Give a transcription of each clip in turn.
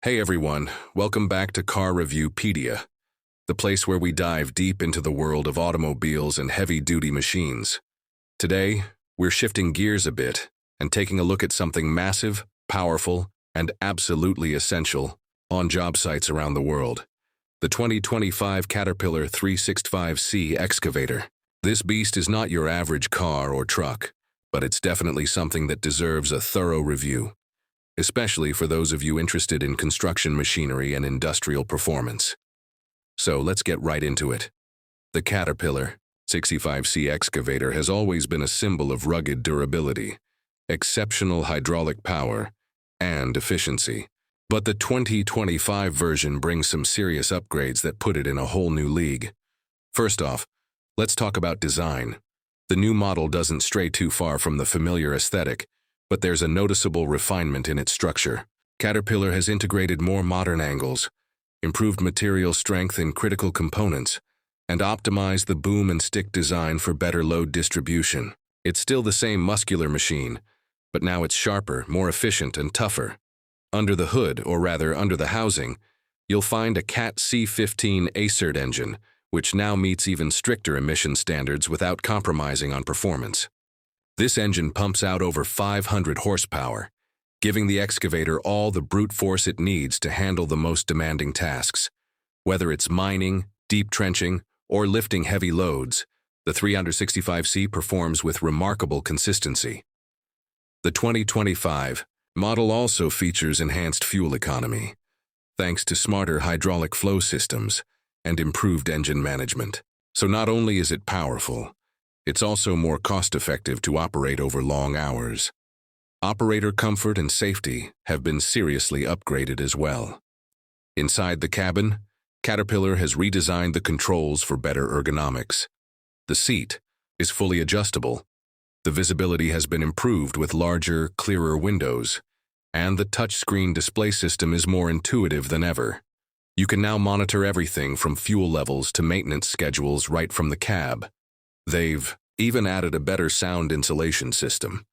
Hey everyone, welcome back to Car Reviewpedia, the place where we dive deep into the world of automobiles and heavy-duty machines. Today, we're shifting gears a bit and taking a look at something massive, powerful, and absolutely essential on job sites around the world. The 2025 Caterpillar 365C Excavator. This beast is not your average car or truck, but it's definitely something that deserves a thorough review, especially for those of you interested in construction machinery and industrial performance. So let's get right into it. The Caterpillar 365C Excavator has always been a symbol of rugged durability, exceptional hydraulic power, and efficiency. But the 2025 version brings some serious upgrades that put it in a whole new league. First off, let's talk about design. The new model doesn't stray too far from the familiar aesthetic, but there's a noticeable refinement in its structure. Caterpillar has integrated more modern angles, improved material strength in critical components, and optimized the boom and stick design for better load distribution. It's still the same muscular machine, but now it's sharper, more efficient, and tougher. Under the hood, or rather under the housing, you'll find a Cat C15 ACERT engine, which now meets even stricter emission standards without compromising on performance. This engine pumps out over 500 horsepower, giving the excavator all the brute force it needs to handle the most demanding tasks. Whether it's mining, deep trenching, or lifting heavy loads, the 365C performs with remarkable consistency. The 2025 model also features enhanced fuel economy, thanks to smarter hydraulic flow systems and improved engine management. So not only is it powerful, it's also more cost-effective to operate over long hours. Operator comfort and safety have been seriously upgraded as well. Inside the cabin, Caterpillar has redesigned the controls for better ergonomics. The seat is fully adjustable. The visibility has been improved with larger, clearer windows, and the touchscreen display system is more intuitive than ever. You can now monitor everything from fuel levels to maintenance schedules right from the cab. They've even added a better sound insulation system,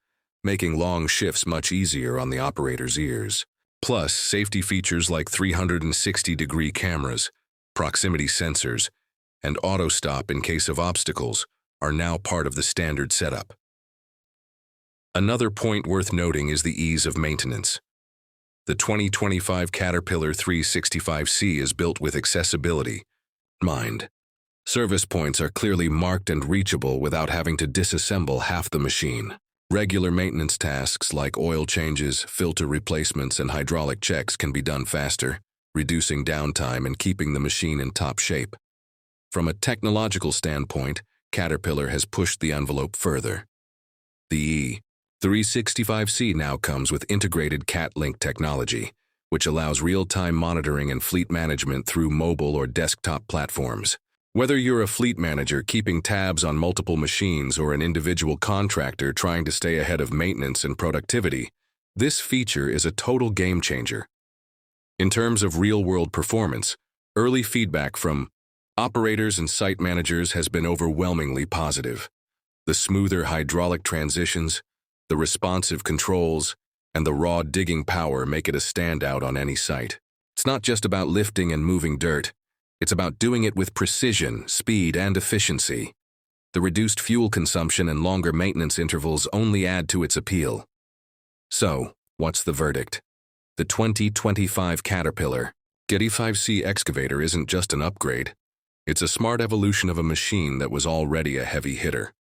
making long shifts much easier on the operator's ears. Plus, safety features like 360-degree cameras, proximity sensors, and auto stop in case of obstacles are now part of the standard setup. Another point worth noting is the ease of maintenance. The 2025 Caterpillar 365C is built with accessibility in mind. Service points are clearly marked and reachable without having to disassemble half the machine. Regular maintenance tasks like oil changes, filter replacements, and hydraulic checks can be done faster, reducing downtime and keeping the machine in top shape. From a technological standpoint, Caterpillar has pushed the envelope further. The E365C now comes with integrated CAT-Link technology, which allows real-time monitoring and fleet management through mobile or desktop platforms. Whether you're a fleet manager keeping tabs on multiple machines or an individual contractor trying to stay ahead of maintenance and productivity, this feature is a total game changer. In terms of real-world performance, early feedback from operators and site managers has been overwhelmingly positive. The smoother hydraulic transitions, the responsive controls, and the raw digging power make it a standout on any site. It's not just about lifting and moving dirt. It's about doing it with precision, speed, and efficiency. The reduced fuel consumption and longer maintenance intervals only add to its appeal. So, what's the verdict? The 2025 Caterpillar 365C Excavator isn't just an upgrade. It's a smart evolution of a machine that was already a heavy hitter.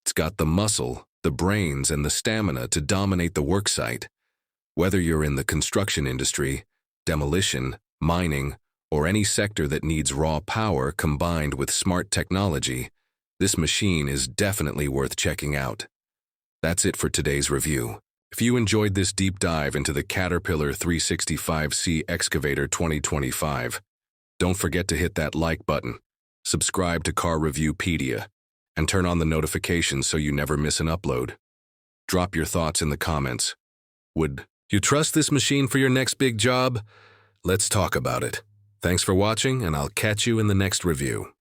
It's got the muscle, the brains, and the stamina to dominate the worksite. Whether you're in the construction industry, demolition, mining, or any sector that needs raw power combined with smart technology, this machine is definitely worth checking out. That's it for today's review. If you enjoyed this deep dive into the Caterpillar 365C Excavator 2025, don't forget to hit that like button, subscribe to Car Reviewpedia, and turn on the notifications so you never miss an upload. Drop your thoughts in the comments. Would you trust this machine for your next big job? Let's talk about it. Thanks for watching, and I'll catch you in the next review.